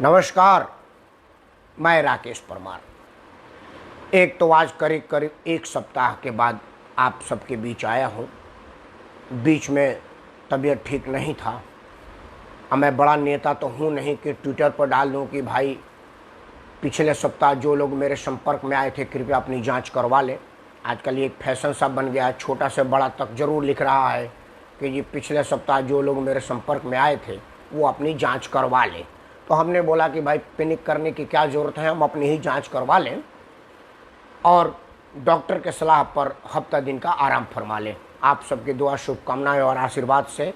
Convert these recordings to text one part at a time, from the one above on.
नमस्कार। मैं राकेश परमार। एक तो आज करीब करीब एक सप्ताह के बाद आप सबके बीच आया हूँ। बीच में तबीयत ठीक नहीं था। अब मैं बड़ा नेता तो हूँ नहीं कि ट्विटर पर डाल दूँ कि भाई पिछले सप्ताह जो लोग मेरे संपर्क में आए थे कृपया अपनी जांच करवा लें। आजकल ये एक फैशन सा बन गया है, छोटा से बड़ा तक जरूर लिख रहा है कि ये पिछले सप्ताह जो लोग मेरे संपर्क में आए थे वो अपनी जांच करवा लें। तो हमने बोला कि भाई पैनिक करने की क्या ज़रूरत है, हम अपनी ही जांच करवा लें और डॉक्टर के सलाह पर हफ्ता दिन का आराम फरमा लें। आप सबकी दुआ शुभकामनाएं और आशीर्वाद से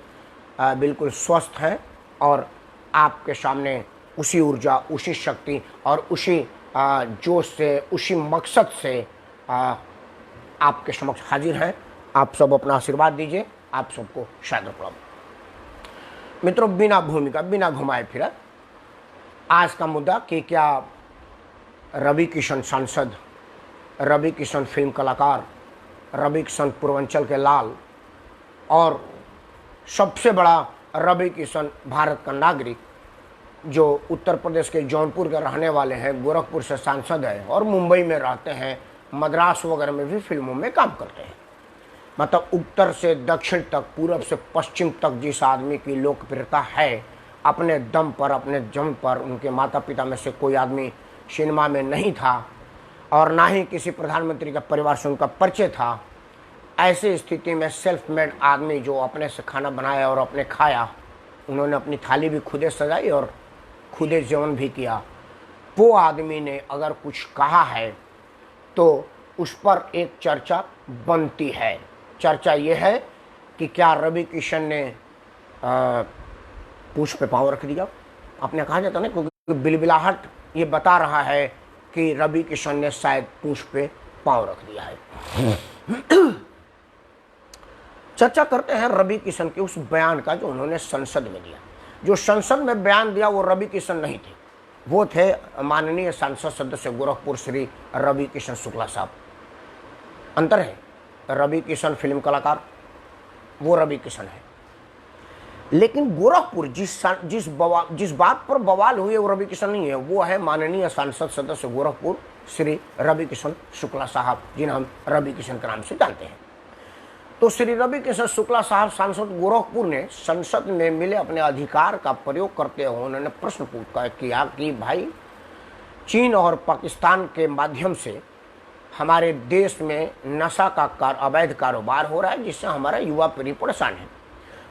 बिल्कुल स्वस्थ हैं और आपके सामने उसी ऊर्जा, उसी शक्ति और उसी जोश से, उसी मकसद से आपके समक्ष हाजिर हैं। आप सब अपना आशीर्वाद दीजिए। आप सबको शायद प्रणाम। मित्रों, बिना भूमिका, बिना घुमाए फिरे आज का मुद्दा कि क्या रवि किशन सांसद, रवि किशन फिल्म कलाकार, रवि किशन पूर्वांचल के लाल और सबसे बड़ा रवि किशन भारत का नागरिक जो उत्तर प्रदेश के जौनपुर के रहने वाले हैं, गोरखपुर से सांसद हैं और मुंबई में रहते हैं, मद्रास वगैरह में भी फिल्मों में काम करते हैं। मतलब उत्तर से दक्षिण तक, पूरब से पश्चिम तक जिस आदमी की लोकप्रियता है, अपने दम पर, अपने जम पर, उनके माता पिता में से कोई आदमी सिनेमा में नहीं था और ना ही किसी प्रधानमंत्री का परिवार से उनका परिचय था। ऐसी स्थिति में सेल्फ मेड आदमी जो अपने से खाना बनाया और अपने खाया, उन्होंने अपनी थाली भी खुदे सजाई और खुदे सेवन भी किया, वो आदमी ने अगर कुछ कहा है तो उस पर एक चर्चा बनती है। चर्चा ये है कि क्या रवि किशन ने पूंछ पे पाँव रख दिया। आपने कहा जाता ना, क्योंकि बिलबिलाहट ये बता रहा है कि रवि किशन ने शायद पूंछ पे पाँव रख दिया है। चर्चा करते हैं रवि किशन के उस बयान का जो उन्होंने संसद में दिया। जो संसद में बयान दिया वो रवि किशन नहीं थे, वो थे माननीय सांसद सदस्य गोरखपुर श्री रवि किशन शुक्ला साहब। अंतर है, रवि किशन फिल्म कलाकार, वो रवि किशन है। लेकिन गोरखपुर जिस बात पर बवाल हुई है वो रवि किशन नहीं है, वो है माननीय सांसद सदस्य गोरखपुर श्री रवि किशन शुक्ला साहब, जिन्हें हम रवि किशन के नाम से जानते हैं। तो श्री रवि किशन शुक्ला साहब सांसद गोरखपुर ने संसद में मिले अपने अधिकार का प्रयोग करते हुए उन्होंने प्रश्न किया कि भाई चीन और पाकिस्तान के माध्यम से हमारे देश में नशा का अवैध कारोबार हो रहा है, जिससे हमारा युवा पीढ़ी परेशान है।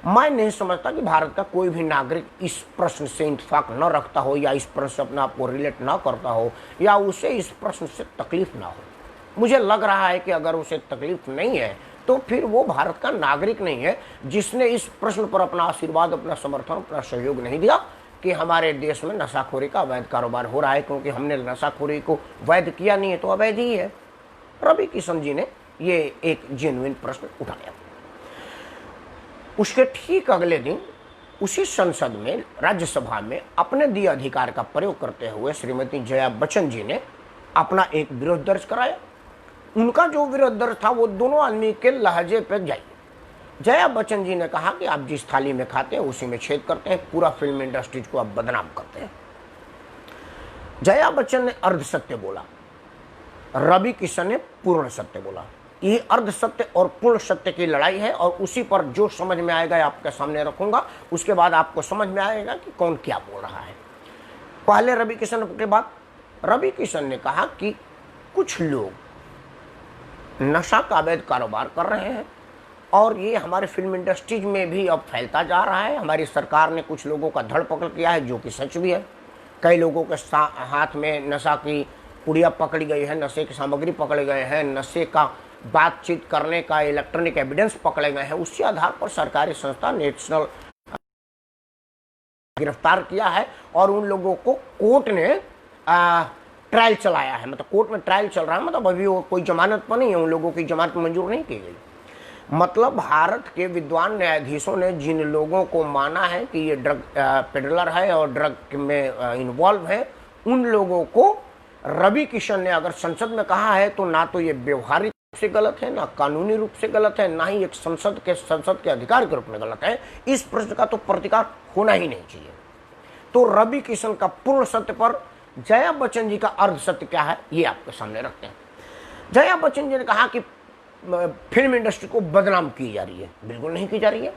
मैं नहीं समझता कि भारत का कोई भी नागरिक इस प्रश्न से इत्तेफाक न रखता हो या इस प्रश्न से अपने आप को रिलेट न करता हो या उसे इस प्रश्न से तकलीफ ना हो। मुझे लग रहा है कि अगर उसे तकलीफ नहीं है तो फिर वो भारत का नागरिक नहीं है, जिसने इस प्रश्न पर अपना आशीर्वाद, अपना समर्थन, अपना सहयोग नहीं दिया कि हमारे देश में नशाखोरी का अवैध कारोबार हो रहा है, क्योंकि हमने नशाखोरी को वैध किया नहीं है तो अवैध ही है। रवि किशन जी ने ये एक जेन्युइन प्रश्न उठाया। उसके ठीक अगले दिन उसी संसद में, राज्यसभा में अपने दिए अधिकार का प्रयोग करते हुए श्रीमती जया बच्चन जी ने अपना एक विरोध दर्ज कराया। उनका जो विरोध दर्ज था वो दोनों आदमी के लहजे पे जाइए। जया बच्चन जी ने कहा कि आप जिस थाली में खाते हैं उसी में छेद करते हैं, पूरा फिल्म इंडस्ट्री को आप बदनाम करते हैं। जया बच्चन ने अर्ध सत्य बोला, रवि किशन ने पूर्ण सत्य बोला। ये अर्ध सत्य और पूर्ण सत्य की लड़ाई है और उसी पर जो समझ में आएगा आपके सामने रखूंगा, उसके बाद आपको समझ में आएगा कि कौन क्या बोल रहा है। पहले रवि किशन के बाद रवि किशन ने कहा कि कुछ लोग नशा का अवैध कारोबार कर रहे हैं और ये हमारे फिल्म इंडस्ट्रीज में भी अब फैलता जा रहा है। हमारी सरकार ने कुछ लोगों का धड़ पकड़ किया है, जो कि सच भी है। कई लोगों के हाथ में नशा की पुड़िया पकड़ी गई है, नशे की सामग्री पकड़े गए हैं, नशे का बातचीत करने का इलेक्ट्रॉनिक एविडेंस पकड़े गए हैं। उसी आधार पर सरकारी संस्था नेशनल गिरफ्तार किया है और उन लोगों को कोर्ट ने ट्रायल चलाया है। मतलब कोर्ट में ट्रायल चल रहा है, मतलब अभी वो कोई जमानत पर नहीं है, उन लोगों की जमानत मंजूर नहीं की गई। मतलब भारत के विद्वान न्यायाधीशों ने जिन लोगों को माना है कि ये ड्रग पेडलर है और ड्रग में इन्वॉल्व है, उन लोगों को रवि किशन ने अगर संसद में कहा है तो ना तो ये व्यवहारिक रूप से गलत है, ना कानूनी रूप से गलत है, ना ही एक संसद के अधिकार के रूप में गलत है। इस प्रश्न का तो प्रतिकार होना ही नहीं चाहिए। तो रवि किशन का पूर्ण सत्य पर जया बच्चन जी का अर्ध सत्य क्या है, ये आपके सामने रखते हैं। जया बच्चन जी ने कहा कि फिल्म इंडस्ट्री को बदनाम की जा रही है। बिल्कुल नहीं की जा रही है।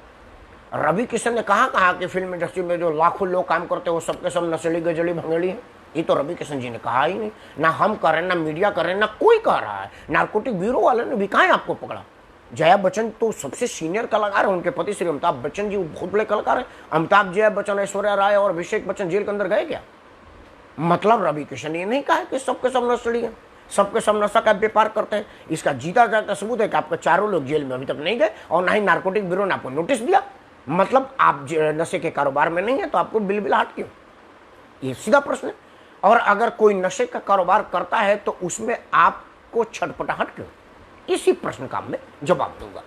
रवि किशन ने कहा कि फिल्म इंडस्ट्री में जो लाखों लोग काम करते हैं वो सबके सब नशेली गजली भंगेड़ी है। ये तो रवि किशन जी ने कहा ही नहीं। ना हम कर रहे हैं, ना मीडिया कर रहे हैं, ना कोई कह रहा है। नारकोटिक ब्यूरो वाले ने भी कहा है आपको पकड़ा। जया बच्चन तो सबसे सीनियर कलाकार है, उनके पति श्री अमिताभ बच्चन जी बहुत बड़े कलाकार हैं। अमिताभ, जया बच्चन, ऐश्वर्या राय और अभिषेक बच्चन जेल के अंदर गए क्या? मतलब रवि किशन ये नहीं कहा कि सबके सब नशेड़ी है, सबके सब नशा का व्यापार करते हैं। इसका जीता जाता सबूत है कि आपके चारों लोग जेल में अभी तक नहीं गए और ना ही नारकोटिक ब्यूरो ने आपको नोटिस दिया। मतलब आप नशे के कारोबार में नहीं है तो आपको बिलबिलाहट क्यों? ये सीधा प्रश्न है। और अगर कोई नशे का कारोबार करता है तो उसमें आपको छटपटाहट क्यों? इसी प्रश्न का मैं जवाब दूंगा।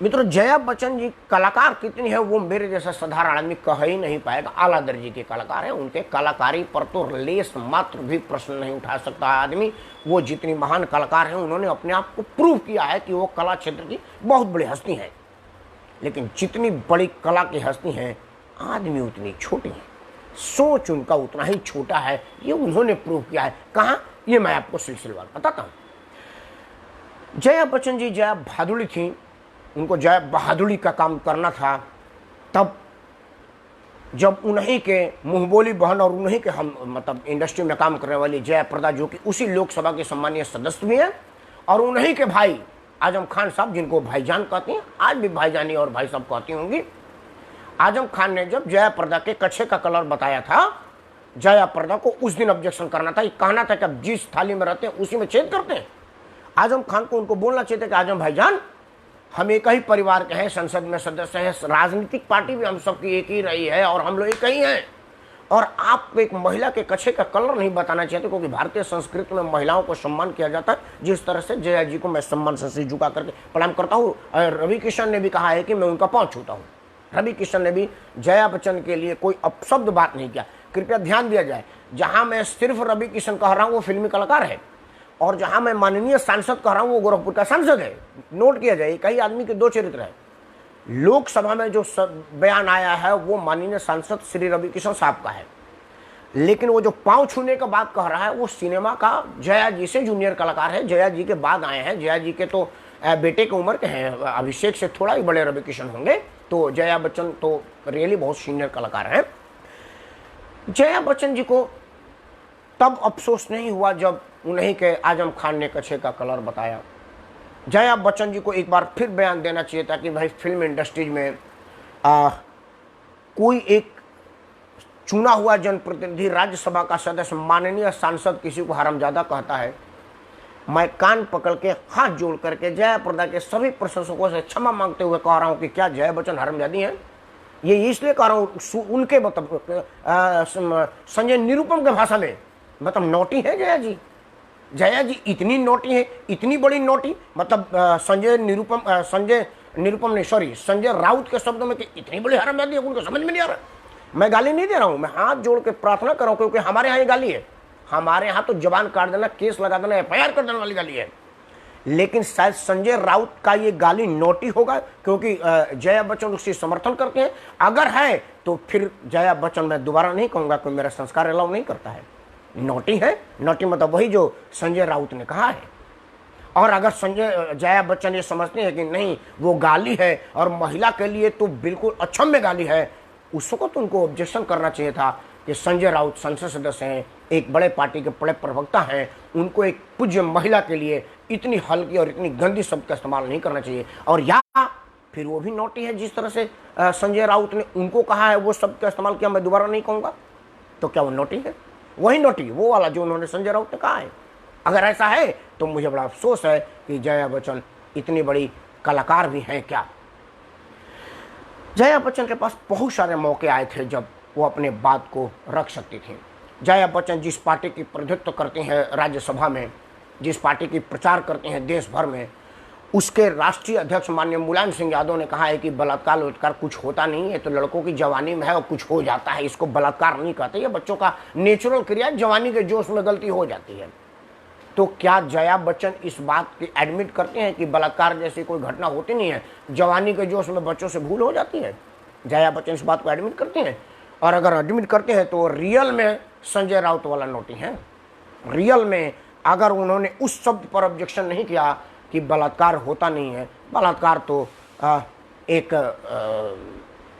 मित्रों, जया बच्चन जी कलाकार कितनी है वो मेरे जैसा साधारण आदमी कह ही नहीं पाएगा। आला दर्जे के कलाकार हैं। उनके कलाकारी पर तो लेस मात्र भी प्रश्न नहीं उठा सकता आदमी। वो जितनी महान कलाकार हैं उन्होंने अपने आप को प्रूव किया है कि वो कला क्षेत्र की बहुत बड़ी हस्ती हैं। लेकिन जितनी बड़ी कला की हस्ती हैं आदमी उतनी छोटी है, सोच उनका उतना ही छोटा है। ये उन्होंने प्रूव किया है। कहाँ? ये मैं आपको सिलसिलेवार बताता हूँ। जया बच्चन जी जया बहादुरी थी, उनको जया बहादुरी का काम करना था। तब जब उन्हीं के मुंहबोली बहन और उन्हीं के हम मतलब इंडस्ट्री में काम करने वाली जया प्रदा, जो कि उसी लोकसभा के सम्मानीय सदस्य भी हैं, और उन्हीं के भाई आजम खान साहब, जिनको भाईजान कहती हैं, आज भी भाईजानी और भाई साहब कहती होंगी। आजम खान ने जब जया प्रदा के कच्छे का कलर बताया था, जया प्रदा को उस दिन ऑब्जेक्शन करना था। ये कहना था कि अब जिस थाली में रहते हैं उसी में छेद करते हैं। आजम खान को उनको बोलना चाहिए था कि आजम भाईजान, हम एक ही परिवार के हैं, संसद में सदस्य हैं, राजनीतिक पार्टी भी हम सबकी एक ही रही है और हम लोग एक ही हैं, और आप एक महिला के कच्छे का कलर नहीं बताना चाहते, क्योंकि भारतीय संस्कृति में महिलाओं को सम्मान किया जाता है। जिस तरह से जया जी को मैं सम्मान से सिर झुका करके प्रणाम करता हूँ। रवि किशन ने भी कहा है कि मैं उनका पाँव छूता हूँ। रवि किशन ने भी जया बच्चन के लिए कोई अपशब्द बात नहीं किया। कृपया ध्यान दिया जाए, जहां मैं सिर्फ रवि किशन कह रहा हूं वो फिल्मी कलाकार है, और जहां मैं माननीय सांसद कह रहा हूं वो गोरखपुर का सांसद है। नोट किया जाए, कई आदमी के दो चरित्र है। लोकसभा में जो बयान आया है वो माननीय सांसद श्री रवि किशन साहब का है, लेकिन वो जो पांव छूने का बात कह रहा है वो सिनेमा का जया जी से जूनियर कलाकार है। जया जी के बाद आए हैं। जया जी के तो बेटे की उम्र के हैं, अभिषेक से थोड़ा ही बड़े रवि किशन होंगे। तो जया बच्चन तो रियली बहुत सीनियर कलाकार हैं। जया बच्चन जी को तब अफसोस नहीं हुआ जब उन्हीं के आजम खान ने कच्छे का कलर बताया। जया बच्चन जी को एक बार फिर बयान देना चाहिए था कि भाई फिल्म इंडस्ट्रीज में कोई एक चुना हुआ जनप्रतिनिधि, राज्यसभा का सदस्य, माननीय सांसद किसी को हरामजादा कहता है, मैं कान पकड़ के हाथ जोड़ करके जया प्रदा के सभी प्रशंसकों से क्षमा मांगते हुए कह रहा हूं कि क्या जया बच्चन हरामजादी हैं? ये इसलिए कह रहा हूं, उनके मतलब संजय निरुपम के भाषा में, मतलब नोटी है जया जी। जया जी इतनी नोटी है, इतनी बड़ी नोटी, मतलब संजय निरुपम नहीं, सॉरी, संजय राउत के शब्दों में कि इतनी बड़ी हरामजादी है, उनको समझ में नहीं आ रहा। मैं गाली नहीं दे रहा हूं, मैं हाथ जोड़ के प्रार्थना कर रहा हूं, क्योंकि हमारे यहाँ ये गाली है। हमारे यहाँ तो जबान काट देना, केस लगा देना, एफआईआर कर देने वाली गाली है। लेकिन शायद संजय राउत का ये गाली नोटी होगा, क्योंकि जया बच्चन उससे समर्थन करते हैं। अगर है तो फिर जया बच्चन मैं दोबारा नहीं कहूँगा, कोई मेरा संस्कार अलाउ नहीं करता है। नोटी है, नोटी मतलब वही जो संजय राउत ने कहा है। और अगर जया बच्चन ये समझते हैं कि नहीं वो गाली है और महिला के लिए तो बिल्कुल अक्षम्य गाली है, उस वक्त उनको ऑब्जेक्शन करना चाहिए था कि संजय राउत संसद सदस्य हैं, एक बड़े पार्टी के बड़े प्रवक्ता हैं, उनको एक पूज्य महिला के लिए इतनी हल्की और इतनी गंदी शब्द का इस्तेमाल नहीं करना चाहिए। और या फिर वो भी नोटी है, जिस तरह से संजय राउत ने उनको कहा है वो शब्द का इस्तेमाल किया, मैं दोबारा नहीं कहूँगा, तो क्या वो नोटी है? वही नोटी, वो वाला जो उन्होंने संजय राउत ने कहा है। अगर ऐसा है तो मुझे बड़ा अफसोस है कि जया बच्चन इतनी बड़ी कलाकार भी हैं क्या। जया बच्चन के पास बहुत सारे मौके आए थे जब वो अपने बात को रख सकती थी। जया बच्चन जिस पार्टी की प्रतिनिधित्व करती हैं राज्यसभा में, जिस पार्टी की प्रचार करते हैं देश भर में, उसके राष्ट्रीय अध्यक्ष माननीय मुलायम सिंह यादव ने कहा है कि बलात्कार कुछ होता नहीं है, तो लड़कों की जवानी में है और कुछ हो जाता है, इसको बलात्कार नहीं कहते, ये बच्चों का नेचुरल क्रिया, जवानी के जोश में गलती हो जाती है। तो क्या जया बच्चन इस बात की एडमिट करते हैं कि बलात्कार जैसी कोई घटना होती नहीं है, जवानी के जोश में बच्चों से भूल हो जाती है? जया बच्चन इस बात को एडमिट करते हैं? और अगर एडमिट करते हैं तो रियल में संजय राउत वाला नोटी है। रियल में अगर उन्होंने उस शब्द पर ऑब्जेक्शन नहीं किया कि बलात्कार होता नहीं है, बलात्कार तो एक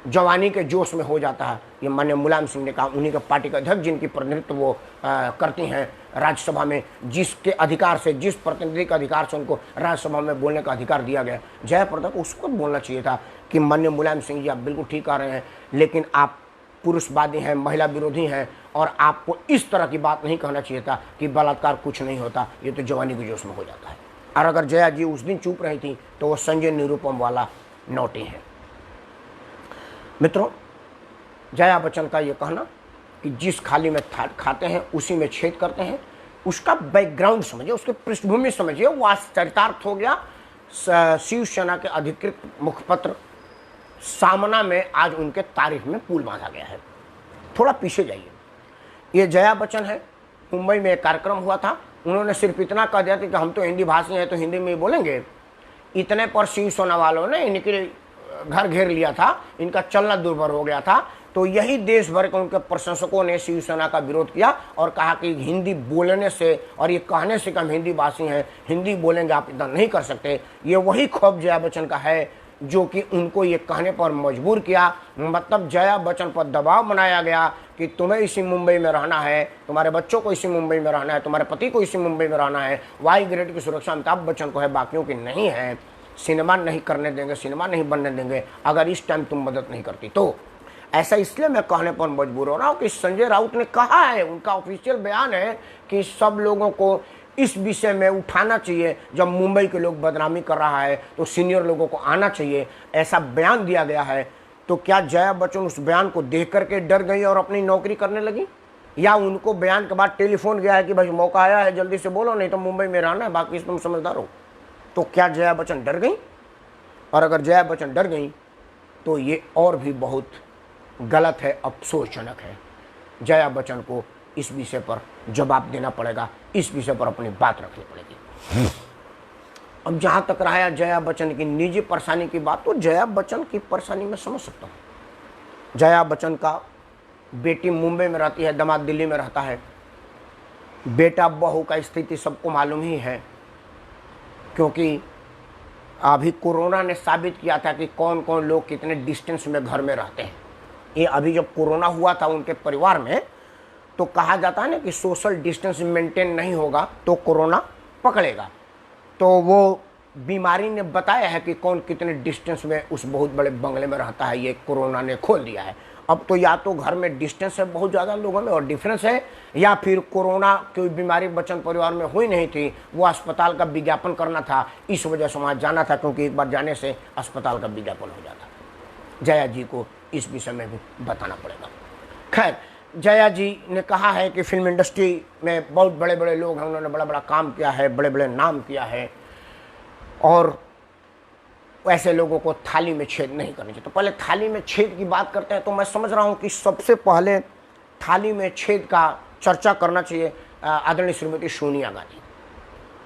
जवानी के जोश में हो जाता है, ये माननीय मुलायम सिंह ने कहा, उन्हीं के पार्टी के अध्यक्ष जिनकी प्रतिनिधित्व वो करती हैं राज्यसभा में, जिसके अधिकार से, जिस प्रतिनिधि के अधिकार से उनको राज्यसभा में बोलने का अधिकार दिया गया, जयाप्रदा को उसको बोलना चाहिए था कि माननीय मुलायम सिंह जी आप बिल्कुल ठीक कह रहे हैं, लेकिन आप पुरुषवादी हैं, महिला विरोधी हैं, और आपको इस तरह की बात नहीं कहना चाहिए था कि बलात्कार कुछ नहीं होता, ये तो जवानी के जोश में हो जाता है। और अगर जया जी उस दिन चुप रही थी तो वो संजय निरुपम वाला नोटी है। मित्रों, जया बच्चन का ये कहना कि जिस खाली में खाते हैं उसी में छेद करते हैं, उसका बैकग्राउंड समझिए, उसकी पृष्ठभूमि समझिए, वो आश्चर्यार्थ हो गया। शिवसेना के अधिकृत मुखपत्र सामना में आज उनके तारीख में पुल बांधा गया है। थोड़ा पीछे जाइए, ये जया बच्चन है, मुंबई में एक कार्यक्रम हुआ था, उन्होंने सिर्फ इतना कह दिया था कि हम तो हिंदी भाषी हैं तो हिंदी में ही बोलेंगे। इतने पर शिवसेना वालों ने इनके घर घेर लिया था, इनका चलना दुर्भर हो गया था, तो यही देश भर के उनके प्रशंसकों ने शिवसेना का विरोध किया और कहा कि हिंदी बोलने से और ये कहने से कि हम हिंदी भाषी हैं, हिंदी बोलेंगे आप इतना नहीं कर सकते। ये वही खौफ जया बच्चन का है जो कि उनको ये कहने पर मजबूर किया। मतलब जया बच्चन पर दबाव बनाया गया कि तुम्हें इसी मुंबई में रहना है, तुम्हारे बच्चों को इसी मुंबई में रहना है, तुम्हारे पति को इसी मुंबई में रहना है। वाई ग्रेड की सुरक्षा अमिताभ बच्चन को है, बाकियों की नहीं है। सिनेमा नहीं करने देंगे, सिनेमा नहीं बनने देंगे अगर इस टाइम तुम मदद नहीं करती तो। ऐसा इसलिए मैं कहने पर मजबूर हो रहा हूँ कि संजय राउत ने कहा है, उनका ऑफिशियल बयान है कि सब लोगों को इस विषय में उठाना चाहिए। जब मुंबई के लोग बदनामी कर रहा है तो सीनियर लोगों को आना चाहिए, ऐसा बयान दिया गया है। तो क्या जया बच्चन उस बयान को देख करके डर गई और अपनी नौकरी करने लगी, या उनको बयान के बाद टेलीफोन गया है कि भाई मौका आया है जल्दी से बोलो नहीं तो मुंबई में रहना है, बाकी तुम समझदार हो। तो क्या जया बच्चन डर गई? और अगर जया बच्चन डर गई तो ये और भी बहुत गलत है, अफसोसजनक है। जया बच्चन को इस विषय पर जवाब देना पड़ेगा, इस विषय पर अपनी बात रखनी पड़ेगी। अब जहाँ तक रहा जया बच्चन की निजी परेशानी की बात, तो जया बच्चन की परेशानी मैं समझ सकता हूँ। जया बच्चन का बेटी मुंबई में रहती है, दामाद दिल्ली में रहता है। बेटा बहू का स्थिति सबको मालूम ही है, क्योंकि अभी कोरोना ने साबित किया था कि कौन कौन लोग कितने डिस्टेंस में घर में रहते हैं। ये अभी जब कोरोना हुआ था उनके परिवार में, तो कहा जाता है ना कि सोशल डिस्टेंस मेंटेन नहीं होगा तो कोरोना पकड़ेगा। तो वो बीमारी ने बताया है कि कौन कितने डिस्टेंस में उस बहुत बड़े बंगले में रहता है, ये कोरोना ने खोल दिया है। अब तो या तो घर में डिस्टेंस है बहुत ज़्यादा लोगों में और डिफरेंस है, या फिर कोरोना कोई बीमारी बच्चन परिवार में हुई नहीं थी, वो अस्पताल का विज्ञापन करना था, इस वजह से वहाँ जाना था, क्योंकि एक बार जाने से अस्पताल का विज्ञापन हो जाता। जया जी को इस विषय में भी बताना पड़ेगा। खैर, जया जी ने कहा है कि फिल्म इंडस्ट्री में बहुत बड़े बड़े लोग हैं, उन्होंने बड़ा बड़ा काम किया है, बड़े बड़े नाम किया है, और ऐसे लोगों को थाली में छेद नहीं करनी चाहिए। तो पहले थाली में छेद की बात करते हैं, तो मैं समझ रहा हूँ कि सबसे पहले थाली में छेद का चर्चा करना चाहिए आदरणीय श्रीमती सोनिया गांधी।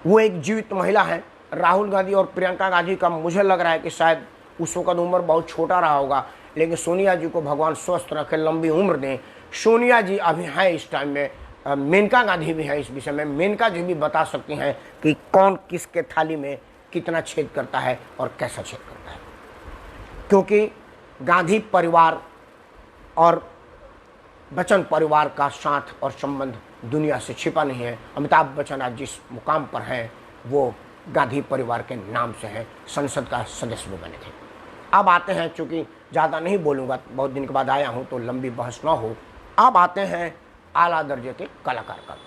वो एक जीवित महिला है। राहुल गांधी और प्रियंका गांधी का मुझे लग रहा है कि शायद उस वक्त उम्र बहुत छोटा रहा होगा, लेकिन सोनिया जी को भगवान स्वस्थ रखे, लंबी उम्र दें। सोनिया जी अभी हैं इस टाइम में, मेनका गांधी भी हैं इस विषय में, मेनका जी भी बता सकती हैं कि कौन किसके थाली में कितना छेद करता है और कैसा छेद करता है, क्योंकि गांधी परिवार और बच्चन परिवार का साथ और संबंध दुनिया से छिपा नहीं है। अमिताभ बच्चन आज जिस मुकाम पर हैं वो गांधी परिवार के नाम से हैं, संसद का सदस्य भी बने थे। अब आते हैं, चूँकि ज़्यादा नहीं बोलूँगा, बहुत दिन के बाद आया हूँ तो लंबी बहस ना हो। अब आते हैं आला दर्जे के कलाकार का,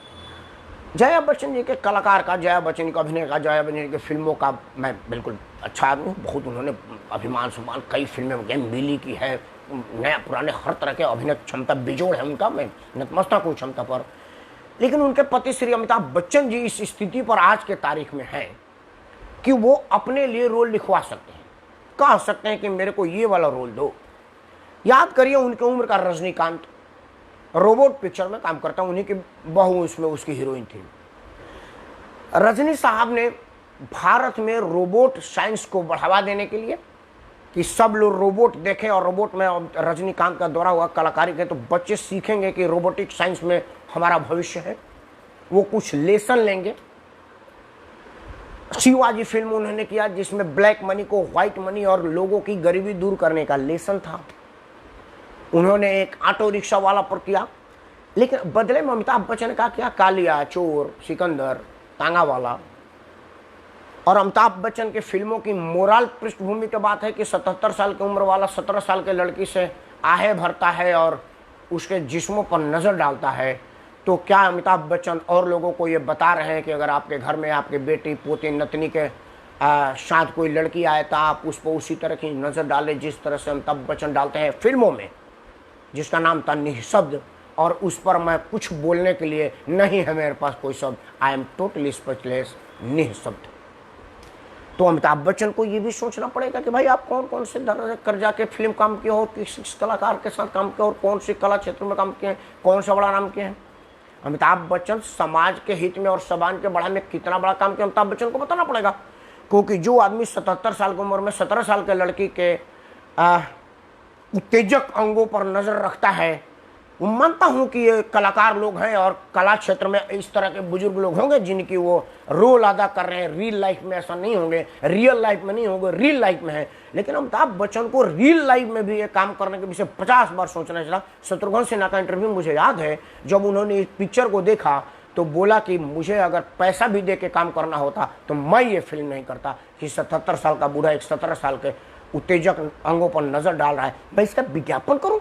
जया बच्चन जी के कलाकार का, जया बच्चन के अभिनय का, जया बच्चन के फिल्मों का मैं बिल्कुल अच्छा आदमी हूँ। बहुत उन्होंने अभिमान सम्मान कई फिल्में गेम मिली की है, नया पुराने हर तरह के अभिनय क्षमता बिजोड़ है उनका, मैं नतमस्तक हूँ क्षमता पर। लेकिन उनके पति श्री अमिताभ बच्चन जी इस स्थिति पर आज के तारीख में हैं कि वो अपने लिए रोल लिखवा सकते हैं, कह सकते हैं कि मेरे को ये वाला रोल दो। याद करिए उनकी उम्र का रजनीकांत रोबोट पिक्चर में काम करता, उन्हीं की बहू उसमें उसकी हीरोइन थी। रजनी साहब ने भारत में रोबोट साइंस को बढ़ावा देने के लिए कि सब लोग रोबोट देखें और रोबोट में रजनीकांत का द्वारा हुआ कलाकारी के, तो बच्चे सीखेंगे कि रोबोटिक साइंस में हमारा भविष्य है, वो कुछ लेसन लेंगे। शिवाजी फिल्म उन्होंने किया जिसमें ब्लैक मनी को व्हाइट मनी और लोगों की गरीबी दूर करने का लेसन था। उन्होंने एक ऑटो रिक्शा वाला पर किया, लेकिन बदले में अमिताभ बच्चन का क्या, कालिया, चोर, सिकंदर, तांगा वाला। और अमिताभ बच्चन के फिल्मों की मोरल पृष्ठभूमि की बात है कि 77 साल की उम्र वाला 17 साल के लड़की से आहें भरता है और उसके जिस्मों पर नज़र डालता है। तो क्या अमिताभ बच्चन और लोगों को ये बता रहे हैं कि अगर आपके घर में आपके बेटी, पोती, नतनी के साथ कोई लड़की आए तो आप उस पर उसी तरह की नज़र डालें जिस तरह से अमिताभ बच्चन डालते हैं फिल्मों में, जिसका नाम था निःशब्द। और उस पर मैं कुछ बोलने के लिए नहीं है मेरे पास कोई शब्द, आई एम टोटली स्पीचलेस, निःशब्द। तो अमिताभ बच्चन को ये भी सोचना पड़ेगा कि भाई आप कौन कौन से कर्जा के फिल्म काम किए हो, किस कलाकार के साथ काम किया और कौन से कला क्षेत्र में काम किए हैं, कौन सा बड़ा नाम किए हैं। अमिताभ बच्चन समाज के हित में और समाज के बढ़ाने में कितना बड़ा काम किया अमिताभ बच्चन को बताना पड़ेगा। क्योंकि जो आदमी 77 साल की उम्र में 17 साल के लड़की के उत्तेजक अंगों पर नजर रखता है, वो मानता हूं कि ये कलाकार लोग हैं और कला क्षेत्र में इस तरह के बुजुर्ग लोग होंगे जिनकी वो रोल अदा कर रहे हैं। रियल लाइफ में ऐसा नहीं होंगे, रियल लाइफ में नहीं होंगे, रियल लाइफ में है। लेकिन अमिताभ बच्चन को रियल लाइफ में भी ये काम करने के विषय 50 बार सोचना चला। शत्रुघ्न सिन्हा का इंटरव्यू मुझे याद है, जब उन्होंने इस पिक्चर को देखा तो बोला कि मुझे अगर पैसा भी दे के काम करना होता तो मैं ये फिल्म नहीं करता कि 77 साल का बूढ़ा एक 17 साल के उत्तेजक अंगों पर नजर डाल रहा है, मैं इसका विज्ञापन करूं,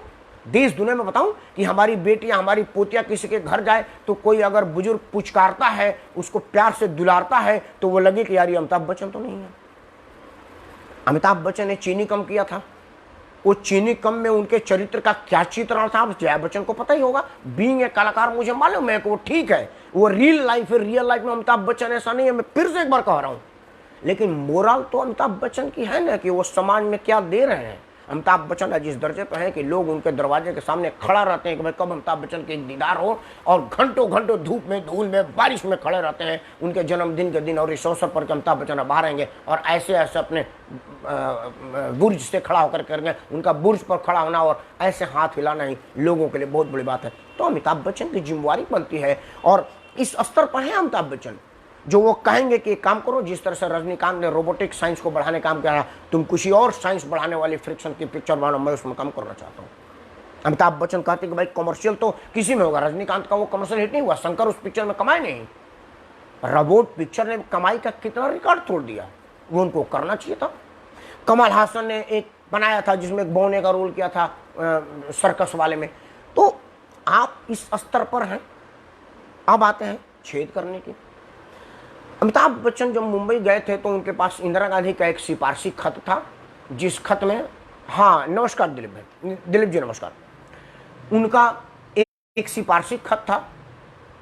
देश दुनिया में बताऊं कि हमारी बेटियां, हमारी पोतियां किसी के घर जाए तो कोई अगर बुजुर्ग पुचकारता है, उसको प्यार से दुलारता है तो वो लगे कि यार ये अमिताभ बच्चन तो नहीं है। अमिताभ बच्चन ने चीनी कम किया था, वो चीनी कम में उनके चरित्र का क्या चित्रण था जया बच्चन को पता ही होगा। बीइंग ए कलाकार मुझे मालूम है कि वो ठीक है, वो रियल लाइफ है, रियल लाइफ में अमिताभ बच्चन ऐसा नहीं है, मैं फिर से एक बार कह रहा हूं। लेकिन मोरल तो अमिताभ बच्चन की है ना कि वो समाज में क्या दे रहे हैं। अमिताभ बच्चन आज इस दर्जे पर है कि लोग उनके दरवाजे के सामने खड़ा रहते हैं कि भाई कब अमिताभ बच्चन के दीदार हो, और घंटों घंटों धूप में, धूल में, बारिश में खड़े रहते हैं उनके जन्मदिन के दिन और इस अवसर पर अमिताभ बच्चन बाहर आएंगे और ऐसे ऐसे अपने बुर्ज से खड़ा होकर करेंगे। उनका बुर्ज पर खड़ा होना और ऐसे हाथ हिलाना ही लोगों के लिए बहुत बड़ी बात है। तो अमिताभ बच्चन की जिम्मेवारी बनती है और इस स्तर पर है अमिताभ बच्चन जो वो कहेंगे कि काम करो जिस तरह से रजनीकांत ने रोबोटिक साइंस को बढ़ाने काम किया, तुम किसी और साइंस बढ़ाने वाली फ्रिक्शन की पिक्चर बनाओ, मैं उसमें काम करना चाहता हूँ। अमिताभ बच्चन कहते हैं कि भाई कमर्शियल तो किसी में होगा, रजनीकांत का वो कमर्शियल हिट नहीं हुआ, शंकर उस पिक्चर में कमाए नहीं, रोबोट पिक्चर ने कमाई का कितना रिकॉर्ड तोड़ दिया, वो उनको करना चाहिए था। कमल हासन ने एक बनाया था जिसमें एक बौने का रोल किया था सर्कस वाले में। तो आप इस स्तर पर हैं। अब आते हैं छेद करने की। अमिताभ बच्चन जब मुंबई गए थे तो उनके पास इंदिरा गांधी का एक सिफारशी खत था, जिस खत में, हाँ नमस्कार दिलीप भाई, दिलीप जी नमस्कार, उनका एक सिफारशी खत था।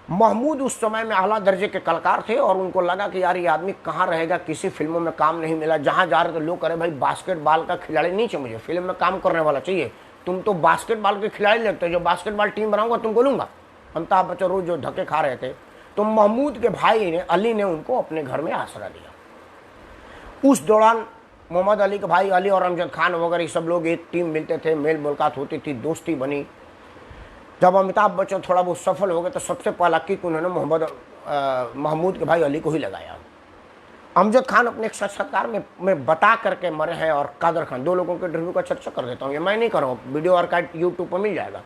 महमूद उस समय में आला दर्जे के कलाकार थे और उनको लगा कि यार ये आदमी कहाँ रहेगा, किसी फिल्मों में काम नहीं मिला, जहाँ जा रहे थे लोग करे भाई बास्केटबॉल का खिलाड़ी नहीं चाहिए मुझे, फिल्म में काम करने वाला चाहिए, तुम तो बास्केटबॉल के खिलाड़ी लगते हो, जो बास्केटबॉल टीम बनाऊंगा तुमको लूंगा। अमिताभ बच्चन रोज जो धक्के खा रहे थे, तो महमूद के भाई ने, अली ने उनको अपने घर में आसरा दिया। उस दौरान मोहम्मद अली के भाई अली और अमजद खान वगैरह सब लोग एक टीम मिलते थे, मेल मुलाकात होती थी, दोस्ती बनी। जब अमिताभ बच्चन थोड़ा बहुत सफल हो गए तो सबसे पहला किक उन्होंने महमूद के भाई अली को ही लगाया। अमजद खान अपने एक साक्षात्कार में बता करके मरे हैं और कादर खान, दो लोगों के इंटरव्यू का चर्चा कर देता हूँ, ये मैं नहीं कर रहा हूँ, वीडियो आर्काइव यूट्यूब पर मिल जाएगा।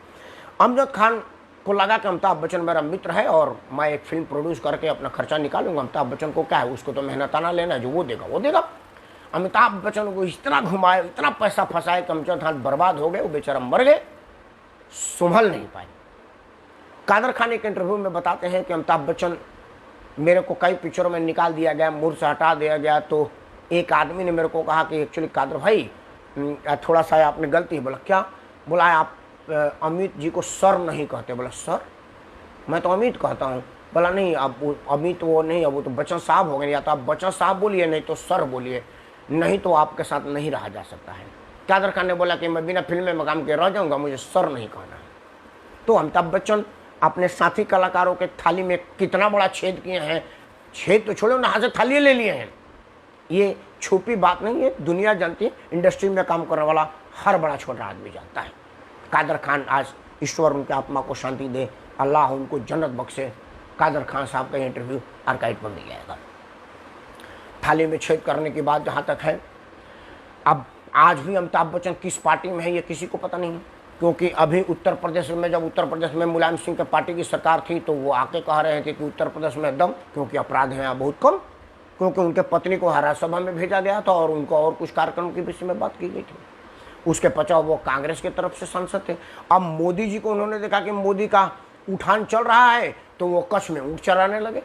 अमजद खान को लगा कि अमिताभ बच्चन मेरा मित्र है और मैं एक फिल्म प्रोड्यूस करके अपना खर्चा निकालूंगा, अमिताभ बच्चन को क्या है, उसको तो मेहनताना लेना है, जो वो देगा वो देगा। अमिताभ बच्चन को इतना घुमाए, इतना पैसा फंसाए कि अमजद खान बर्बाद हो गए, वो बेचारा मर गए, संभल नहीं पाए। कादर खान एक इंटरव्यू में बताते हैं कि अमिताभ बच्चन मेरे को कई पिक्चरों में निकाल दिया गया, मूड से हटा दिया गया, तो एक आदमी ने मेरे को कहा कि एक्चुअली कादर भाई थोड़ा सा आपने गलती है। बोला क्या? बोला आप अमित जी को सर नहीं कहते। बोला सर, मैं तो अमित कहता हूँ। बोला नहीं, अब अमित वो नहीं, अब वो तो बच्चन साहब हो गए, या तो आप बच्चन साहब बोलिए नहीं तो सर बोलिए, नहीं तो आपके साथ नहीं रहा जा सकता है। कादर खान ने बोला कि मैं बिना फिल्म में काम के रह जाऊँगा, मुझे सर नहीं कहना है। तो अमिताभ बच्चन अपने साथी कलाकारों के थाली में कितना बड़ा छेद किए हैं, छेद तो छोड़ो ना, हाथ से थाली ले लिए हैं। ये छुपी बात नहीं है, दुनिया जानती है, इंडस्ट्री में काम करने वाला हर बड़ा छोटा आदमी जानता है। कादर खान, आज ईश्वर उनके आत्मा को शांति दे, अल्लाह उनको जन्नत बख्शे। कादर खान साहब का इंटरव्यू आर्काइव पर मिल जाएगा। थाली में छेद करने की बात जहाँ तक है, अब आज भी अमिताभ बच्चन किस पार्टी में है ये किसी को पता नहीं है, क्योंकि अभी उत्तर प्रदेश में, जब उत्तर प्रदेश में मुलायम सिंह के पार्टी की सरकार थी तो वो आके कह रहे थे कि उत्तर प्रदेश में दम, क्योंकि अपराध हैं यहाँ बहुत कम, क्योंकि उनके पत्नी को राज्यसभा में भेजा गया था और उनको और कुछ कार्यक्रम के विषय में बात की गई थी। उसके पचाव वो कांग्रेस की तरफ से सांसद थे। अब मोदी जी को उन्होंने देखा कि मोदी का उठान चल रहा है तो वो कच्छ में ऊँट चराने लगे।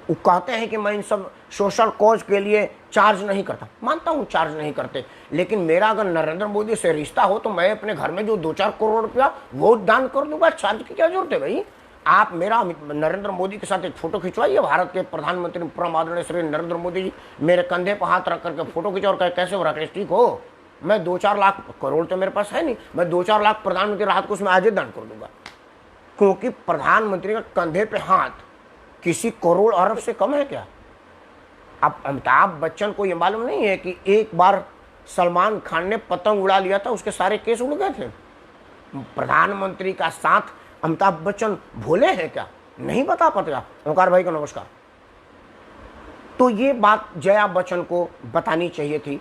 वो कहते हैं कि मैं इन सब सोशल कॉज के लिए चार्ज नहीं करता। मानता हूँ चार्ज नहीं करते, लेकिन मेरा अगर नरेंद्र मोदी से रिश्ता हो तो मैं अपने घर में जो 2-4 करोड़ रुपया वो दान कर दूंगा। चार्ज की क्या जरूरत है भाई? आप मेरा नरेंद्र मोदी के साथ एक फोटो खिंचवाइए। भारत के प्रधानमंत्री परम आदरणीय श्री नरेंद्र मोदी जी मेरे कंधे पर हाथ रख करके फोटो खिंचा और कहे कैसे हो राकेश, ठीक हो? मैं 2-4 लाख करोड़ तो मेरे पास है नहीं, मैं 2-4 लाख प्रधानमंत्री राहत कोष में आज ही दान कर दूंगा, क्योंकि प्रधानमंत्री का कंधे पे हाथ किसी करोड़ अरब से कम है क्या? अब अमिताभ बच्चन को ये मालूम नहीं है कि एक बार सलमान खान ने पतंग उड़ा लिया था, उसके सारे केस उड़ गए थे। प्रधानमंत्री का साथ अमिताभ बच्चन भोले हैं क्या? नहीं बता पाता। ओंकार भाई को नमस्कार। तो ये बात जया बच्चन को बतानी चाहिए थी।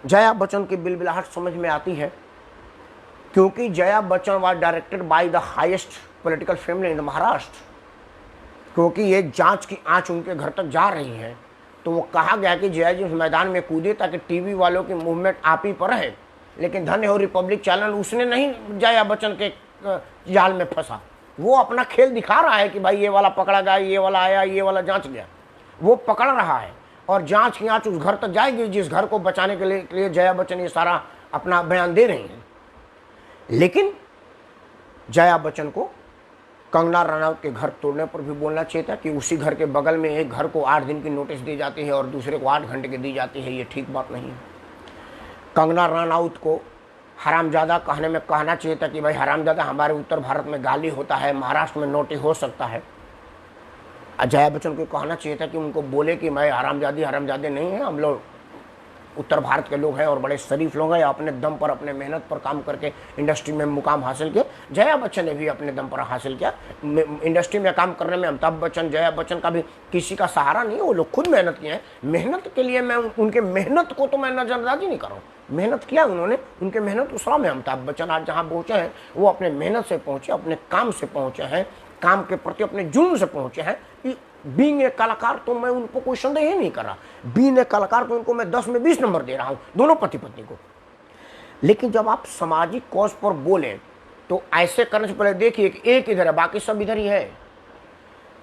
जया बच्चन की बिलबिलाहट समझ में आती है, क्योंकि Jaya Bachchan was directed by the highest political family in Maharashtra. क्योंकि ये जांच की आंच उनके घर तक जा रही है, तो वो कहा गया कि जया जी उस मैदान में कूदे ताकि टीवी वालों की मूवमेंट आप ही पर है। लेकिन धन्य हो रिपब्लिक चैनल, उसने नहीं जया बच्चन के जाल में फंसा। वो अपना खेल दिखा रहा है कि भाई ये वाला पकड़ा गया, ये वाला आया, ये वाला जांच गया। वो पकड़ रहा है और जांच की आंच उस घर तक जाएगी जिस घर को बचाने के लिए जया बच्चन ये सारा अपना बयान दे रही हैं। लेकिन जया बच्चन को कंगना रनौत के घर तोड़ने पर भी बोलना चाहिए था कि उसी घर के बगल में एक घर को 8 दिन की नोटिस दी जाती है और दूसरे को 8 घंटे की दी जाती है। ये ठीक बात नहीं है। कंगना रनौत को हरामजादा कहने में कहना चाहिए था कि भाई हरामजादा हमारे उत्तर भारत में गाली होता है, महाराष्ट्र में नोटिस हो सकता है। जया बच्चन को कहना चाहिए था कि उनको बोले कि मैं हरामजादे नहीं है, हम लोग उत्तर भारत के लोग हैं और बड़े शरीफ लोग हैं, अपने दम पर अपने मेहनत पर काम करके इंडस्ट्री में मुकाम हासिल किया। जया बच्चन ने भी अपने दम पर हासिल किया। इंडस्ट्री में काम करने में अमिताभ बच्चन, जया बच्चन का भी किसी का सहारा नहीं है, वो लोग खुद मेहनत किए हैं। मेहनत के लिए मैं उनके मेहनत को तो मैं नजरअंदाज ही नहीं कर रहा हूँ। मेहनत किया उन्होंने, उनके मेहनत उसरा में अमिताभ बच्चन आज जहाँ पहुँचे हैं वो अपने मेहनत से पहुँचे, अपने काम से पहुँचे हैं, काम के प्रति अपने जुनून से पहुँचे हैं। बीइंग ए कलाकार तो मैं उनको कोई संदेह ही नहीं कर रहा। बीइंग ए कलाकार तो उनको मैं 10 में 20 नंबर दे रहा हूँ, दोनों पति पत्नी को। लेकिन जब आप सामाजिक कॉज पर बोलें तो ऐसे करने से पहले देखिए कि एक इधर है, बाकी सब इधर ही है।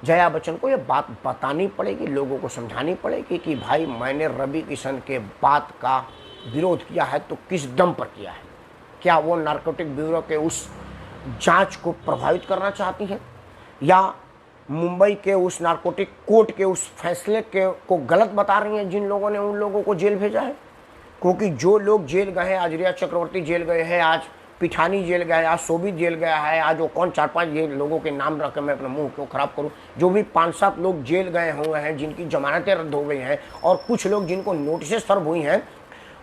जया बच्चन को ये बात बतानी पड़ेगी, लोगों को समझानी पड़ेगी कि भाई मैंने रवि किशन के बात का विरोध किया है तो किस दम पर किया है। क्या वो नारकोटिक ब्यूरो के उस जांच को प्रभावित करना चाहती है, या मुंबई के उस नारकोटिक कोर्ट के उस फैसले के को गलत बता रही हैं जिन लोगों ने उन लोगों को जेल भेजा है? क्योंकि जो लोग जेल गए हैं, आज रिया चक्रवर्ती जेल गए हैं, आज पिठानी जेल गया है, आज शोभित जेल गया है, आज वो कौन 4-5 ये लोगों के नाम रख कर मैं अपना मुंह क्यों खराब करूं। जो भी 5-7 लोग जेल गए हुए हैं, जिनकी जमानतें रद्द हो गई हैं और कुछ लोग जिनको नोटिस सर्व हुई हैं,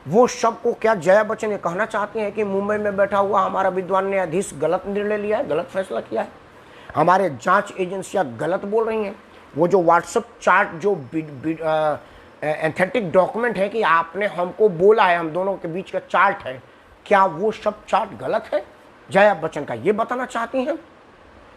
वो सबको क्या जया बच्चन ये कहना चाहती हैं कि मुंबई में बैठा हुआ हमारा विद्वान न्यायाधीश गलत निर्णय लिया है, गलत फैसला किया है, हमारे जांच एजेंसियां गलत बोल रही हैं? वो जो व्हाट्सएप चार्ट, जो एथेंटिक डॉक्यूमेंट है कि आपने हमको बोला है, हम दोनों के बीच का चार्ट है, क्या वो सब चार्ट गलत है? जया बच्चन का ये बताना चाहती हैं।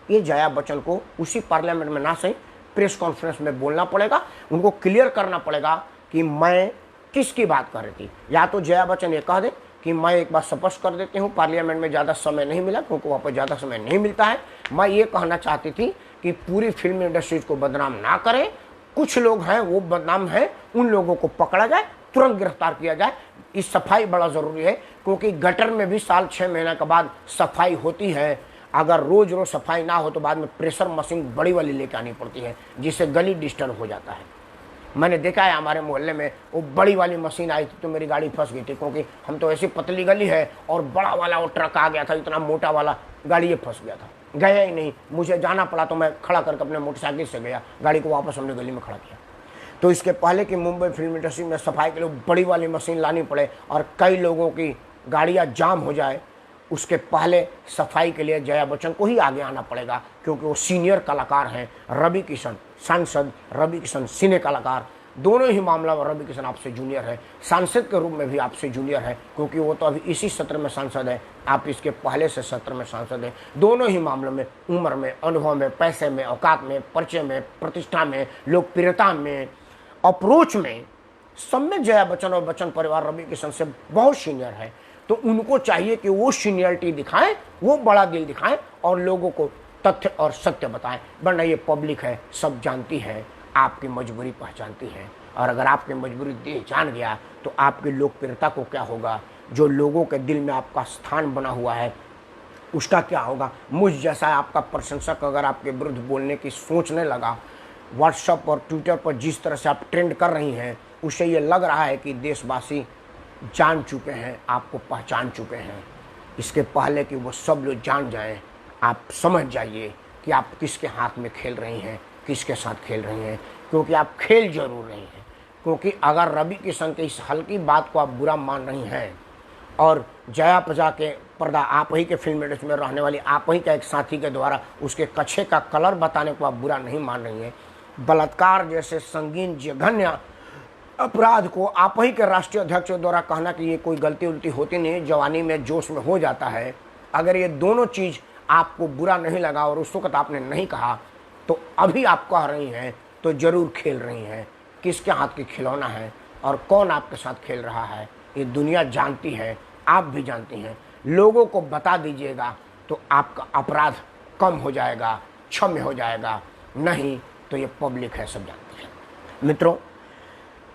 ये जया बच्चन को उसी पार्लियामेंट में ना सही प्रेस कॉन्फ्रेंस में बोलना पड़ेगा, उनको क्लियर करना पड़ेगा कि मैं किसकी बात कर रही थी। या तो जया बच्चन ये कह दे कि मैं एक बार स्पष्ट कर देती हूँ, पार्लियामेंट में ज़्यादा समय नहीं मिला क्योंकि वहाँ पर ज़्यादा समय नहीं मिलता है। मैं ये कहना चाहती थी कि पूरी फिल्म इंडस्ट्रीज को बदनाम ना करें, कुछ लोग हैं वो बदनाम हैं, उन लोगों को पकड़ा जाए, तुरंत गिरफ्तार किया जाए। इस सफाई बड़ा ज़रूरी है, क्योंकि गटर में भी साल 6 महीने के बाद सफाई होती है। अगर रोज़ रोज़ सफाई ना हो तो बाद में प्रेशर मशीन बड़ी वाली लेकर आनी पड़ती है, जिससे गली डिस्टर्ब हो जाता है। मैंने देखा है हमारे मोहल्ले में वो बड़ी वाली मशीन आई थी तो मेरी गाड़ी फंस गई थी, क्योंकि हम तो ऐसी पतली गली है और बड़ा वाला वो ट्रक आ गया था, इतना मोटा वाला, गाड़ी ये फंस गया था, गया ही नहीं। मुझे जाना पड़ा तो मैं खड़ा करके अपने मोटरसाइकिल से गया, गाड़ी को वापस हमने गली में खड़ा किया। तो इसके पहले कि मुंबई फिल्म इंडस्ट्री में सफाई के लिए बड़ी वाली मशीन लानी पड़े और कई लोगों की गाड़ियां जाम हो जाए, उसके पहले सफाई के लिए जया बच्चन को ही आगे आना पड़ेगा, क्योंकि वो सीनियर कलाकार हैं। रवि किशन सांसद, रवि किशन सिने कलाकार, दोनों ही मामला में रवि किशन आपसे जूनियर है, सांसद के रूप में भी आपसे जूनियर है, क्योंकि वो तो अभी इसी सत्र में सांसद है, आप इसके पहले से सत्र में सांसद हैं। दोनों ही मामलों में, उम्र में, अनुभव में, पैसे में, औकात में, परिचय में, प्रतिष्ठा में, लोकप्रियता में, अप्रोच में, सब में जया बच्चन और बच्चन परिवार रवि किशन से बहुत सीनियर है। तो उनको चाहिए कि वो सीनियरिटी दिखाएं, वो बड़ा दिल दिखाएं और लोगों को तथ्य और सत्य बताएं। वरना ये पब्लिक है, सब जानती है, आपकी मजबूरी पहचानती है, और अगर आपकी मजबूरी देश जान गया तो आपकी लोकप्रियता को क्या होगा, जो लोगों के दिल में आपका स्थान बना हुआ है उसका क्या होगा। मुझ जैसा आपका प्रशंसक अगर आपके विरुद्ध बोलने की सोचने लगा, व्हाट्सएप और ट्विटर पर जिस तरह से आप ट्रेंड कर रही हैं, उससे ये लग रहा है कि देशवासी जान चुके हैं, आपको पहचान चुके हैं। इसके पहले कि वो सब लोग जान जाएं, आप समझ जाइए कि आप किसके हाथ में खेल रही हैं, किसके साथ खेल रही हैं, क्योंकि आप खेल जरूर रही हैं। क्योंकि अगर रवि किशन के इस हल्की बात को आप बुरा मान रही हैं और जया प्रजा के पर्दा आप ही के फिल्म इंडस्ट्री में रहने वाली आप ही का एक साथी के द्वारा उसके कच्छे का कलर बताने को आप बुरा नहीं मान रही हैं, बलात्कार जैसे संगीन जघन्य अपराध को आप ही के राष्ट्रीय अध्यक्ष द्वारा कहना कि ये कोई गलती उल्टी होती नहीं, जवानी में जोश में हो जाता है, अगर ये दोनों चीज़ आपको बुरा नहीं लगा और उस वक्त आपने नहीं कहा, तो अभी आप कह रही हैं तो जरूर खेल रही हैं। किसके हाथ की खिलौना है और कौन आपके साथ खेल रहा है ये दुनिया जानती है, आप भी जानती हैं। लोगों को बता दीजिएगा तो आपका अपराध कम हो जाएगा, क्षम्य हो जाएगा, नहीं तो ये पब्लिक है, सब जानती है। मित्रों,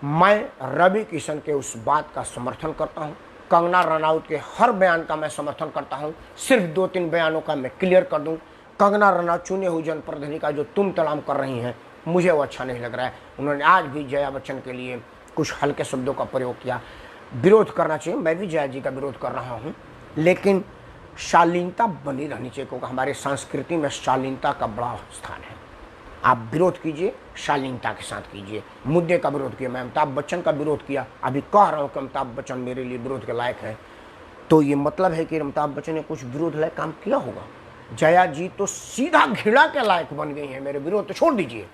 मैं रवि किशन के उस बात का समर्थन करता हूँ, कंगना रनौत के हर बयान का मैं समर्थन करता हूँ। सिर्फ 2-3 बयानों का मैं क्लियर कर दूँ। कंगना रनौत चुने हुई जनप्रतिनिधि का जो तुम तलाम कर रही हैं, मुझे वो अच्छा नहीं लग रहा है। उन्होंने आज भी जया बच्चन के लिए कुछ हल्के शब्दों का प्रयोग किया। विरोध करना चाहिए, मैं भी जया जी का विरोध कर रहा हूँ, लेकिन शालीनता बनी रहनी चाहिए, क्योंकि हमारे संस्कृति में शालीनता का बड़ा स्थान है। आप विरोध कीजिए, शालीनता के साथ कीजिए। मुद्दे का विरोध किया, मैं अमिताभ बच्चन का विरोध किया, अभी कह रहा हूँ कि अमिताभ बच्चन मेरे लिए विरोध के लायक है, तो ये मतलब है कि अमिताभ बच्चन ने कुछ विरोध लायक काम किया होगा। जया जी तो सीधा घृणा के लायक बन गई हैं, मेरे विरोध तो छोड़ दीजिए,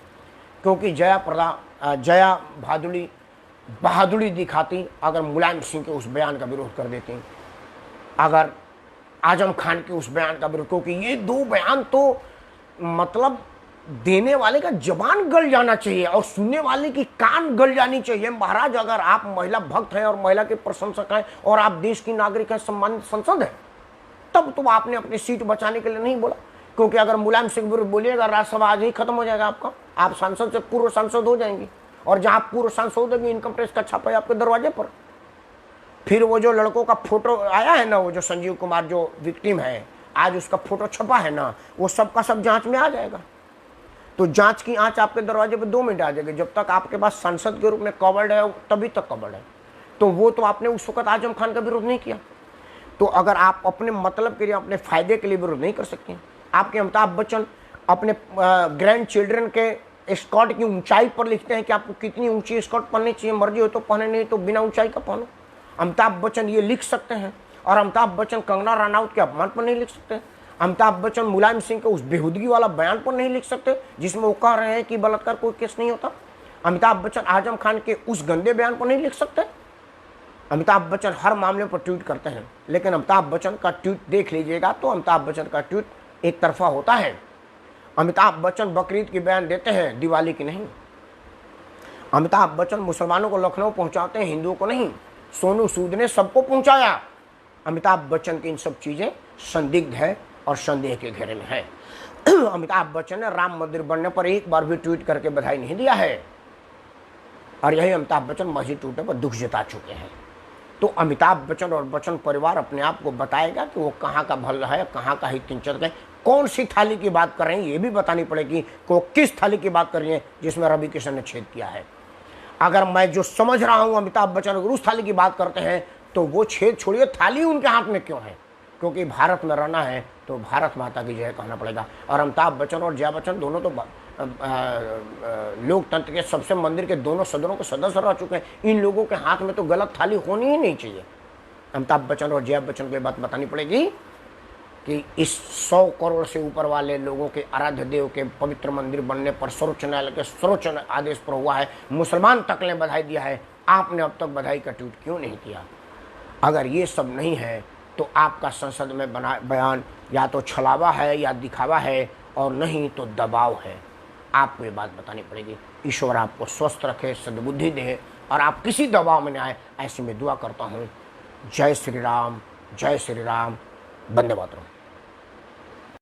क्योंकि जया बहादुरी दिखाती अगर मुलायम सिंह के उस बयान का विरोध कर देती, अगर आजम खान के उस बयान का विरोध, क्योंकि ये 2 बयान तो मतलब देने वाले का जबान गल जाना चाहिए और सुनने वाले की कान गल जानी चाहिए। महाराज, अगर आप महिला भक्त हैं और महिला के प्रशंसक हैं और आप देश की नागरिक हैं, सम्मानित संसद है, तब तो आपने अपनी सीट बचाने के लिए नहीं बोला। क्योंकि अगर मुलायम सिंह विरुद्ध बोलिएगा, राज्यसभा आज ही खत्म हो जाएगा आपका, आप सांसद से पूर्व सांसद हो जाएंगे, और जहां पूर्व सांसद होगी इनकम टैक्स का छापा है आपके दरवाजे पर। फिर वो जो लड़कों का फोटो आया है ना, वो जो संजीव कुमार जो विक्टिम है, आज उसका फोटो छपा है ना, वो सबका सब जांच में आ जाएगा। तो जांच की आंच आपके दरवाजे पर 2 मिनट आ जाएगी। जब तक आपके पास सांसद के रूप में कवर्ड है तभी तक कवर्ड है। तो वो तो आपने उस वक्त आजम खान का विरोध नहीं किया। तो अगर आप अपने मतलब के लिए, अपने फायदे के लिए विरोध नहीं कर सकते। आपके अमिताभ बच्चन अपने ग्रैंड चिल्ड्रन के स्कर्ट की ऊंचाई पर लिखते हैं कि आपको कितनी ऊंची स्कर्ट पहननी चाहिए, मर्जी हो तो पहने, नहीं तो बिना ऊंचाई का पहनो। अमिताभ बच्चन ये लिख सकते हैं, और अमिताभ बच्चन कंगना रनौत के अपमान पर नहीं लिख सकते। अमिताभ बच्चन मुलायम सिंह के उस बेहूदगी वाला बयान पर नहीं लिख सकते जिसमें वो कह रहे हैं कि बलात्कार कोई केस नहीं होता। अमिताभ बच्चन आजम खान के उस गंदे बयान पर नहीं लिख सकते। अमिताभ बच्चन हर मामले पर ट्वीट करते हैं, लेकिन अमिताभ बच्चन का ट्वीट देख लीजिएगा तो अमिताभ बच्चन का ट्वीट एक तरफा होता है। अमिताभ बच्चन बकरीद की बयान देते हैं, दिवाली की नहीं। अमिताभ बच्चन मुसलमानों को लखनऊ पहुंचाते हैं, हिंदुओं को नहीं। सोनू सूद ने सबको पहुंचाया। अमिताभ बच्चन की इन सब चीजें संदिग्ध है और संदेह के घेरे में है। अमिताभ बच्चन ने राम मंदिर बनने पर एक बार भी ट्वीट करके बधाई नहीं दिया है, और यही अमिताभ बच्चन मस्जिद टूटने पर दुख जता चुके हैं। तो अमिताभ बच्चन और बच्चन परिवार अपने आप को बताएगा कि वो कहाँ का भल है, कहाँ का हित चिंतक है, कौन सी थाली की बात कर रहे हैं ये भी बतानी पड़ेगी कि वो किस थाली की बात कर रही है जिसमें रवि किशन ने छेद किया है। अगर मैं जो समझ रहा हूँ अमिताभ बच्चन अगर उस थाली की बात करते हैं तो वो छेद छोड़िए, थाली उनके हाथ में क्यों है? क्योंकि भारत में रहना है तो भारत माता की जय कहना पड़ेगा। और अमिताभ बच्चन और जया बच्चन दोनों तो लोकतंत्र के सबसे मंदिर के दोनों सदनों के सदस्य रह चुके हैं। इन लोगों के हाथ में तो गलत थाली होनी ही नहीं चाहिए। अमिताभ बच्चन और जया बच्चन को ये बात बतानी पड़ेगी कि इस 100 करोड़ से ऊपर वाले लोगों के आराध्य देव के पवित्र मंदिर बनने पर सर्वोच्च न्यायालय के सर्वोच्च आदेश पर हुआ है, मुसलमान तक ने बधाई दिया है, आपने अब तक बधाई का ट्वीट क्यों नहीं किया? अगर ये सब नहीं है तो आपका संसद में बना बयान या तो छलावा है या दिखावा है, और नहीं तो दबाव है। आपको ये बात बतानी पड़ेगी। ईश्वर आपको स्वस्थ रखे, सद्बुद्धि दे, और आप किसी दबाव में न आए, ऐसी मैं दुआ करता हूँ। जय श्री राम, जय श्री राम, वंदे मातरम।